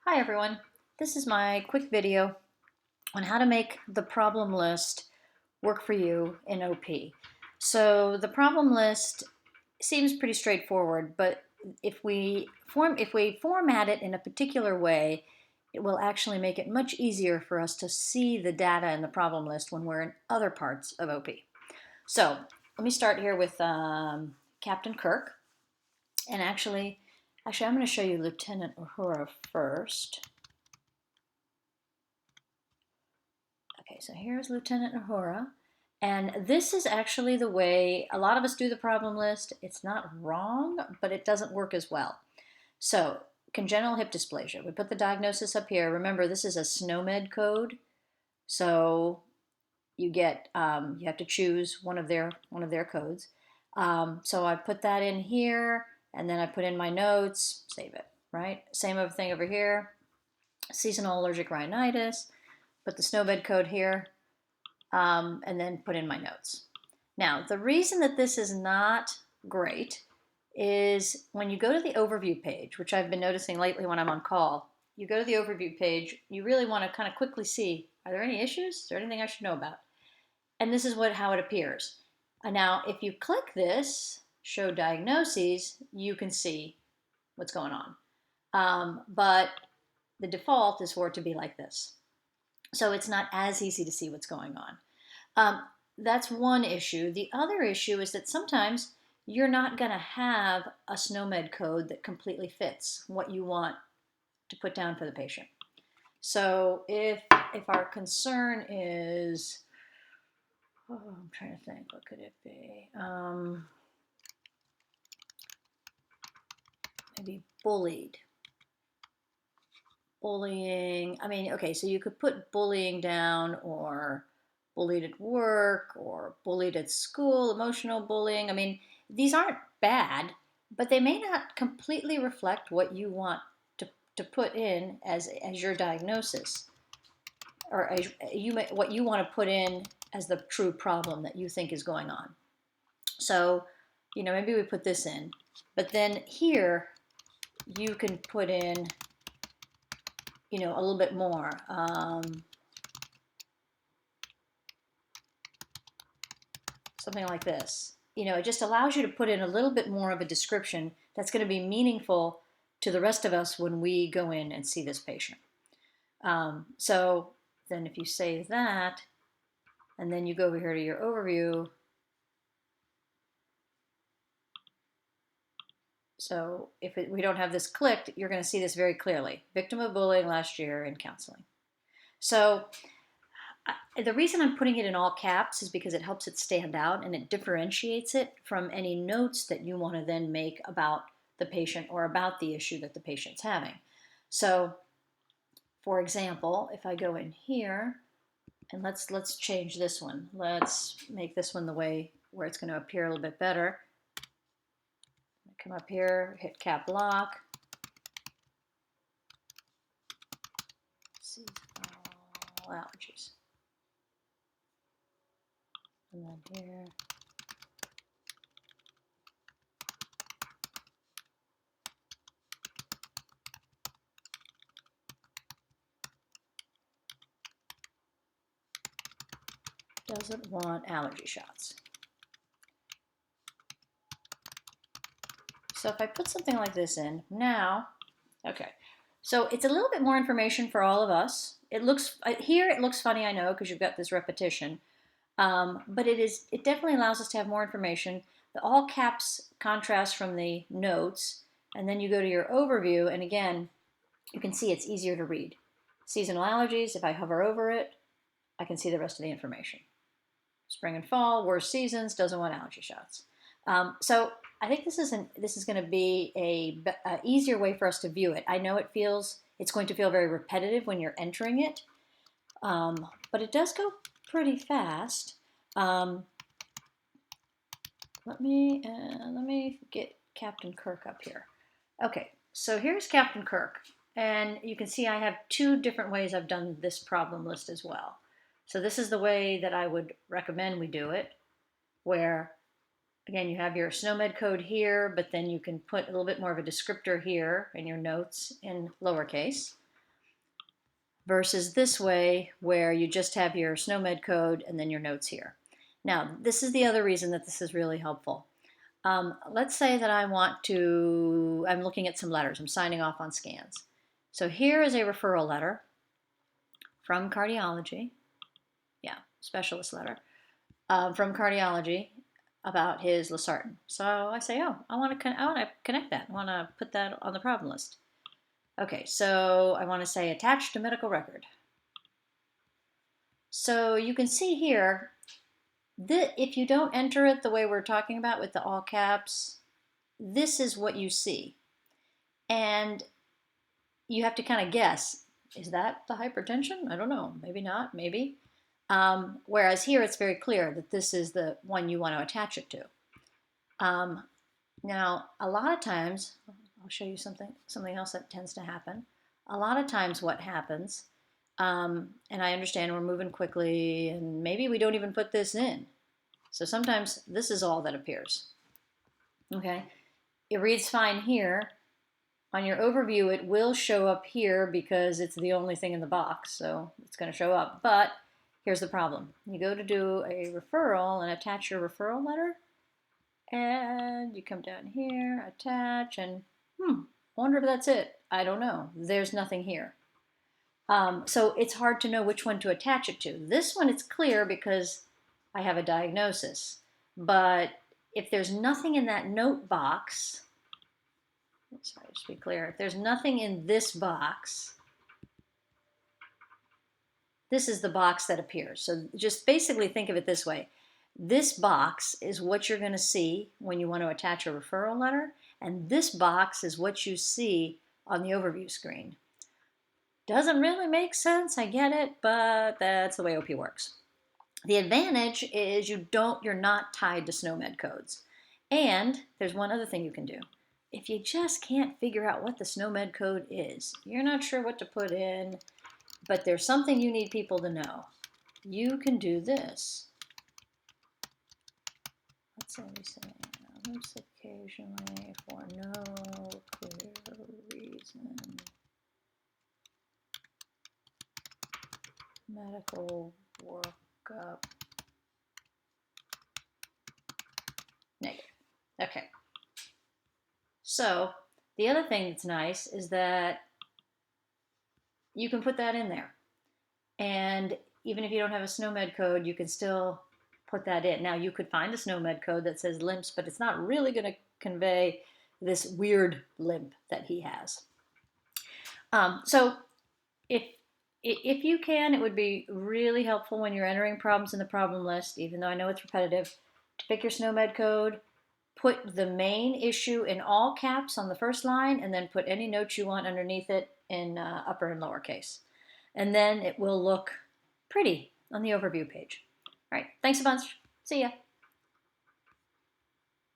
Hi everyone, this is my quick video on how to make the problem list work for you in OP. So the problem list seems pretty straightforward, but if we format it in a particular way, it will actually make it much easier for us to see the data in the problem list when we're in other parts of OP. So let me start here with Captain Kirk, and actually I'm going to show you Lieutenant Uhura first. Okay, so here's Lieutenant Uhura. And this is actually the way a lot of us do the problem list. It's not wrong, but it doesn't work as well. So, congenital hip dysplasia. We put the diagnosis up here. Remember, this is a SNOMED code. So you have to choose one of their codes. So I put that in here, and then I put in my notes, save it, right? Same thing over here. Seasonal allergic rhinitis. Put the SNOMED code here, and then put in my notes. Now, the reason that this is not great is when you go to the overview page, which I've been noticing lately when I'm on call, you go to the overview page, you really want to kind of quickly see, are there any issues? Is there anything I should know about? And this is how it appears. Now, if you click this, show diagnoses, you can see what's going on. But the default is for it to be like this. So it's not as easy to see what's going on. That's one issue. The other issue is that sometimes you're not going to have a SNOMED code that completely fits what you want to put down for the patient. So if our concern is, I'm trying to think, what could it be? Maybe bullied. Bullying. I mean, okay, so you could put bullying down, or bullied at work, or bullied at school, emotional bullying. I mean, these aren't bad, but they may not completely reflect what you want to put in as your diagnosis, or what you want to put in as the true problem that you think is going on. So, maybe we put this in, but then here you can put in, a little bit more. Something like this. It just allows you to put in a little bit more of a description that's going to be meaningful to the rest of us when we go in and see this patient. So then if you save that, and then you go over here to your overview, so if we don't have this clicked, you're going to see this very clearly. Victim of bullying last year in counseling. So the reason I'm putting it in all caps is because it helps it stand out and it differentiates it from any notes that you want to then make about the patient or about the issue that the patient's having. So, for example, if I go in here and let's change this one. Let's make this one the way where it's going to appear a little bit better. Come up here, hit cap lock. Seasonal allergies. And then here. Doesn't want allergy shots. So if I put something like this in now, okay. So it's a little bit more information for all of us. It looks here. It looks funny, I know, because you've got this repetition, but it definitely allows us to have more information. The all caps contrast from the notes, and then you go to your overview, and again, you can see it's easier to read. Seasonal allergies. If I hover over it, I can see the rest of the information. Spring and fall, worst seasons, doesn't want allergy shots. So I think this is going to be a easier way for us to view it. I know it's going to feel very repetitive when you're entering it, but it does go pretty fast. Let me get Captain Kirk up here. Okay, so here's Captain Kirk, and you can see I have two different ways I've done this problem list as well. So this is the way that I would recommend we do it, where again, you have your SNOMED code here, but then you can put a little bit more of a descriptor here in your notes in lowercase. versus this way where you just have your SNOMED code and then your notes here. Now, this is the other reason that this is really helpful. Let's say that I'm looking at some letters, I'm signing off on scans. So here is a referral letter from cardiology, yeah, specialist letter, from cardiology about his losartan. So I say, oh, I want to connect that. I want to put that on the problem list. Okay, so I want to say attached to medical record. So you can see here that if you don't enter it the way we're talking about with the all caps, this is what you see. And you have to kind of guess, is that the hypertension? I don't know, maybe not, maybe. Whereas here it's very clear that this is the one you want to attach it to. Now, a lot of times, I'll show you something else that tends to happen. A lot of times what happens, and I understand we're moving quickly and maybe we don't even put this in. So sometimes this is all that appears. Okay, it reads fine here. On your overview, it will show up here because it's the only thing in the box, so it's going to show up. But here's the problem. You go to do a referral and attach your referral letter, and you come down here, attach, and I wonder if that's it. I don't know. There's nothing here. So it's hard to know which one to attach it to. This one, it's clear because I have a diagnosis. But if there's nothing in that note box, sorry, just to be clear, if there's nothing in this box, this is the box that appears. So just basically think of it this way. This box is what you're going to see when you want to attach a referral letter, and this box is what you see on the overview screen. Doesn't really make sense, I get it, but that's the way OP works. The advantage is you're not tied to SNOMED codes. And there's one other thing you can do. If you just can't figure out what the SNOMED code is, you're not sure what to put in, but there's something you need people to know, you can do this. Let's say we say oops, occasionally for no clear reason. Medical workup negative. Okay. So the other thing that's nice is that you can put that in there. And even if you don't have a SNOMED code, you can still put that in. Now, you could find a SNOMED code that says LIMPs, but it's not really going to convey this weird limp that he has. So if you can, it would be really helpful when you're entering problems in the problem list, even though I know it's repetitive, to pick your SNOMED code, put the main issue in all caps on the first line, and then put any notes you want underneath it in upper and lowercase. And then it will look pretty on the overview page. All right, thanks a bunch. See ya.